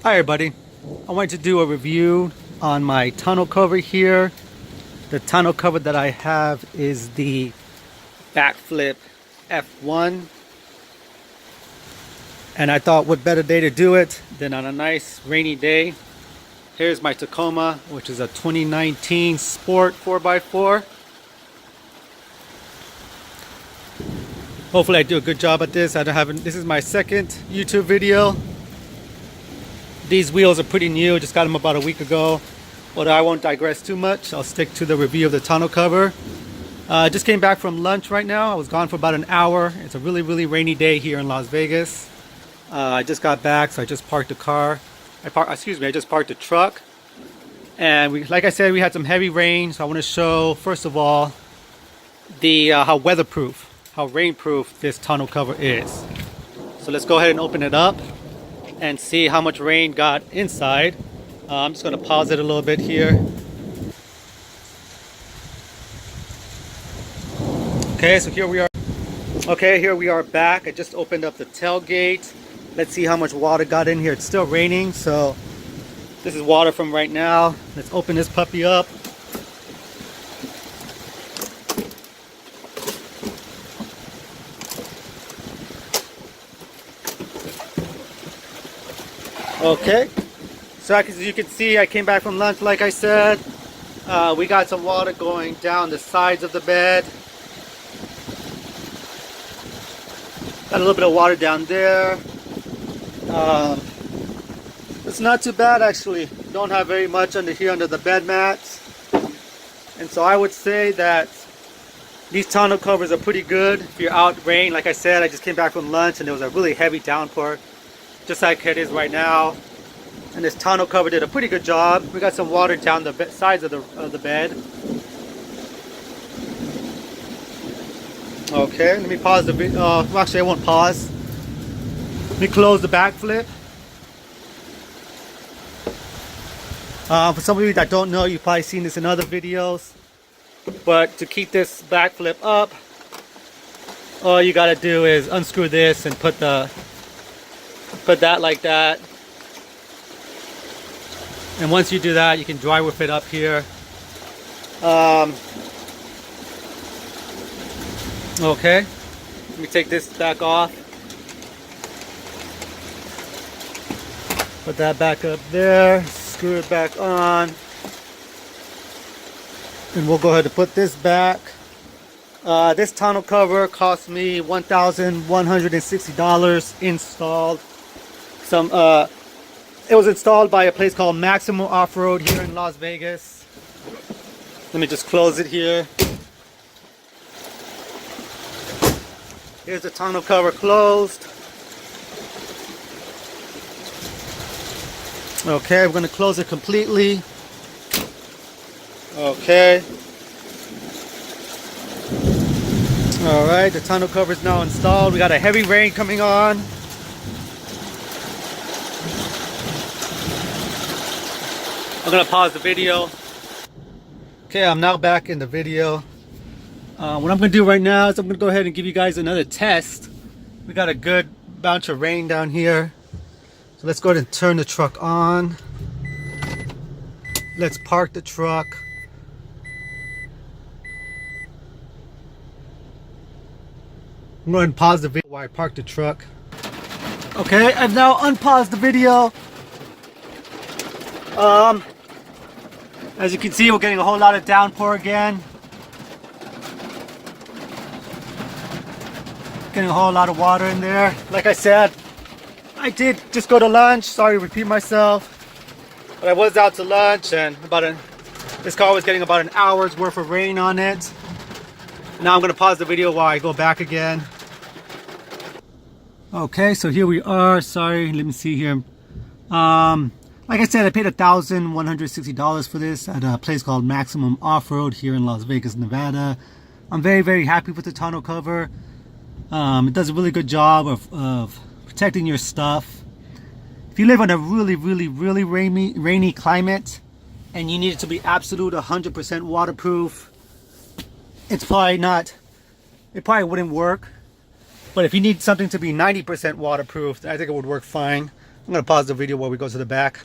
Hi everybody, I wanted to do a review on my tonneau cover here. The tonneau cover that I have is the BakFlip F1, and I thought what better day to do it than on a nice rainy day. Here's my Tacoma, which is a 2019 Sport 4x4. Hopefully I do a good job at this. This is my second YouTube video. These wheels are pretty new, just got them about a week ago, but I won't digress too much. I'll stick to the review of the tonneau cover. Just came back from lunch right now. I was gone for about an hour. It's a really rainy day here in Las Vegas. I just got back, so I just parked the car. I just parked the truck. And like I said, we had some heavy rain, so I want to show, first of all, how weatherproof, how rainproof this tonneau cover is. So let's go ahead and open it up and see how much rain got inside. I'm just going to pause it a little bit here. Okay, so here we are. Okay, here we are back. I just opened up the tailgate. Let's see how much water got in here. It's still raining, so this is water from right now. Let's open this puppy up. Okay, so as you can see, I came back from lunch like I said. We got some water going down the sides of the bed. Got a little bit of water down there. It's not too bad actually. Don't have very much under here under the bed mats. And so I would say that these tonneau covers are pretty good if you're out rain. Like I said, I just came back from lunch and there was a really heavy downpour, just like it is right now. And this tonneau cover did a pretty good job. We got some water down the sides of the bed. Okay, let me pause the video. Well, actually, I won't pause. Let me close the BakFlip. For some of you that don't know, you've probably seen this in other videos. But to keep this BakFlip up, all you gotta do is unscrew this and put that like that. And once you do that, you can dry whip it up here. Okay, let me take this back off. Put that back up there, screw it back on. And we'll go ahead and put this back. This tonneau cover cost me $1,160 installed. It was installed by a place called Maximum Off-Road here in Las Vegas. Let me just close it here. Here's the tonneau cover closed. Okay, we're going to close it completely. Okay. Alright, the tonneau cover is now installed. We got a heavy rain coming on. I'm going to pause the video. Okay, I'm now back in the video. What I'm going to do right now is I'm going to go ahead and give you guys another test. We got a good bunch of rain down here. So let's go ahead and turn the truck on. Let's park the truck. I'm going to pause the video while I park the truck. Okay, I've now unpaused the video. As you can see, we're getting a whole lot of downpour again. Getting a whole lot of water in there. Like I said, I did just go to lunch. Sorry to repeat myself. But I was out to lunch and this car was getting about an hour's worth of rain on it. Now I'm going to pause the video while I go back again. Okay, so here we are. Sorry, let me see here. Like I said, I paid $1,160 for this at a place called Maximum Off-Road here in Las Vegas, Nevada. I'm very happy with the tonneau cover. It does a really good job of protecting your stuff. If you live in a really rainy climate and you need it to be absolute 100% waterproof, it probably wouldn't work. But if you need something to be 90% waterproof, I think it would work fine. I'm gonna pause the video while we go to the back.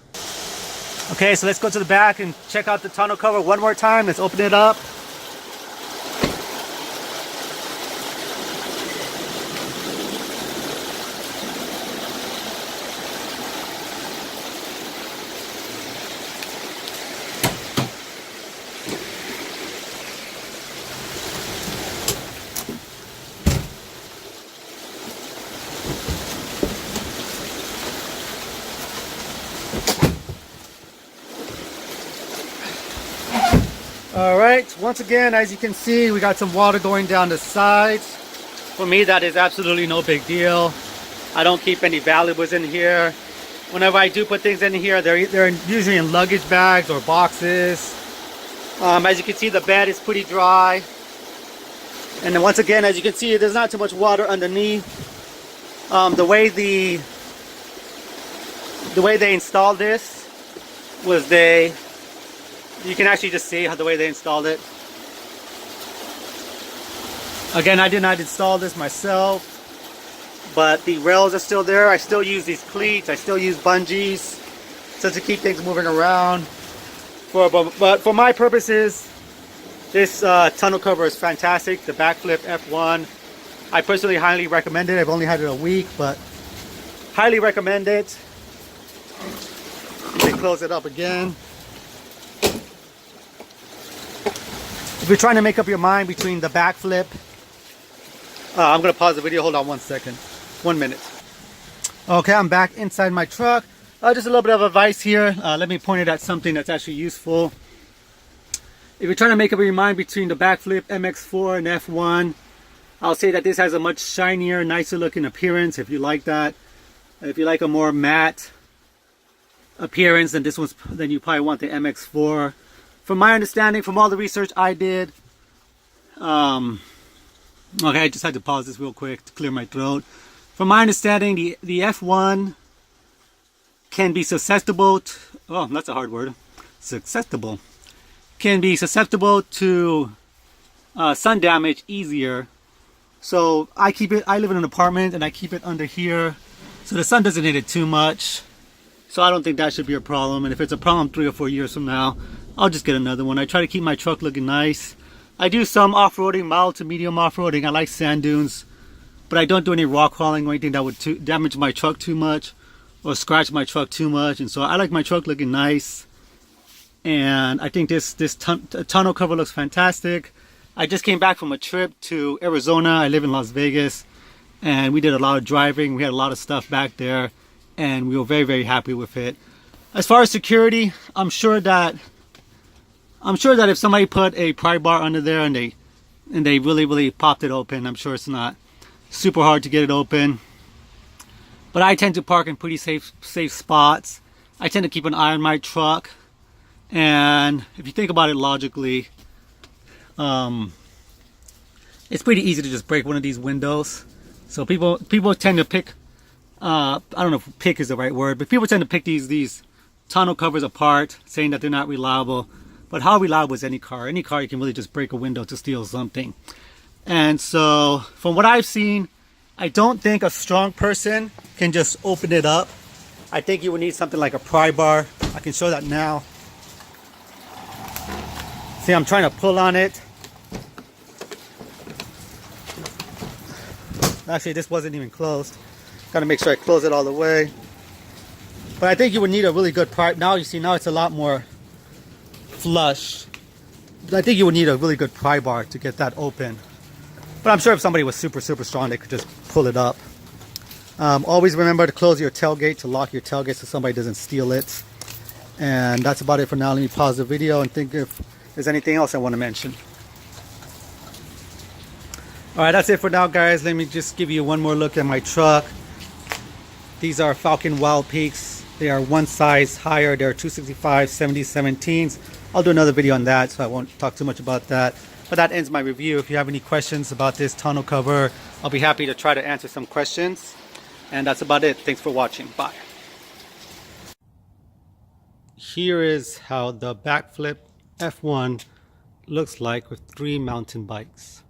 Okay, so let's go to the back and check out the tonneau cover one more time. Let's open it up. All right, once again, as you can see, we got some water going down the sides. For me, that is absolutely no big deal. I don't keep any valuables in here. Whenever I do put things in here, they're usually in luggage bags or boxes. As you can see, the bed is pretty dry. And then once again, as you can see, there's not too much water underneath. The way they installed this was you can actually just see how the way they installed it. Again, I did not install this myself, but the rails are still there. I still use these cleats. I still use bungees just to keep things moving around. But for my purposes, this tonneau cover is fantastic. The BakFlip F1. I personally highly recommend it. I've only had it a week, but highly recommend it. Let me close it up again. If you're trying to make up your mind between the BakFlip, I'm going to pause the video. Hold on 1 second. 1 minute. Okay, I'm back inside my truck. Just a little bit of advice here. Let me point it at something that's actually useful. If you're trying to make up your mind between the BakFlip MX4 and F1, I'll say that this has a much shinier, nicer looking appearance if you like that. If you like a more matte appearance, then then you probably want the MX4. From my understanding, from all the research I did, okay, I just had to pause this real quick to clear my throat. From my understanding, the F1 can be susceptible to, oh, that's a hard word, susceptible, can be susceptible to sun damage easier. So I live in an apartment and I keep it under here, so the sun doesn't hit it too much. So I don't think that should be a problem. And if it's a problem 3 or 4 years from now, I'll just get another one. I try to keep my truck looking nice. I do some off-roading, mild to medium off-roading. I like sand dunes, but I don't do any rock crawling or anything that would damage my truck too much or scratch my truck too much. And so I like my truck looking nice. And I think this tonneau cover looks fantastic. I just came back from a trip to Arizona. I live in Las Vegas, and we did a lot of driving. We had a lot of stuff back there, and we were very, very happy with it. As far as security, I'm sure that if somebody put a pry bar under there and they really popped it open, I'm sure it's not super hard to get it open. But I tend to park in pretty safe spots. I tend to keep an eye on my truck, and if you think about it logically, it's pretty easy to just break one of these windows. So people tend to pick, I don't know if pick is the right word, but people tend to pick these tonneau covers apart, saying that they're not reliable. But how reliable is any car? Any car, you can really just break a window to steal something. And so from what I've seen, I don't think a strong person can just open it up. I think you would need something like a pry bar. I can show that now. See, I'm trying to pull on it. Actually, this wasn't even closed. Got to make sure I close it all the way. But I think you would need a really good pry. Now you see, now it's a lot more flush. I think you would need a really good pry bar to get that open. But I'm sure if somebody was super strong, they could just pull it up. Always remember to close your tailgate, to lock your tailgate so somebody doesn't steal it. And that's about it for now. Let me pause the video and think if there's anything else I want to mention. Alright, that's it for now, guys. Let me just give you one more look at my truck. These are Falcon Wild Peaks. They are one size higher. They're 265 7017s. I'll do another video on that, so I won't talk too much about that. But that ends my review. If you have any questions about this tonneau cover, I'll be happy to try to answer some questions. And that's about it. Thanks for watching. Bye. Here is how the BakFlip F1 looks like with 3 mountain bikes.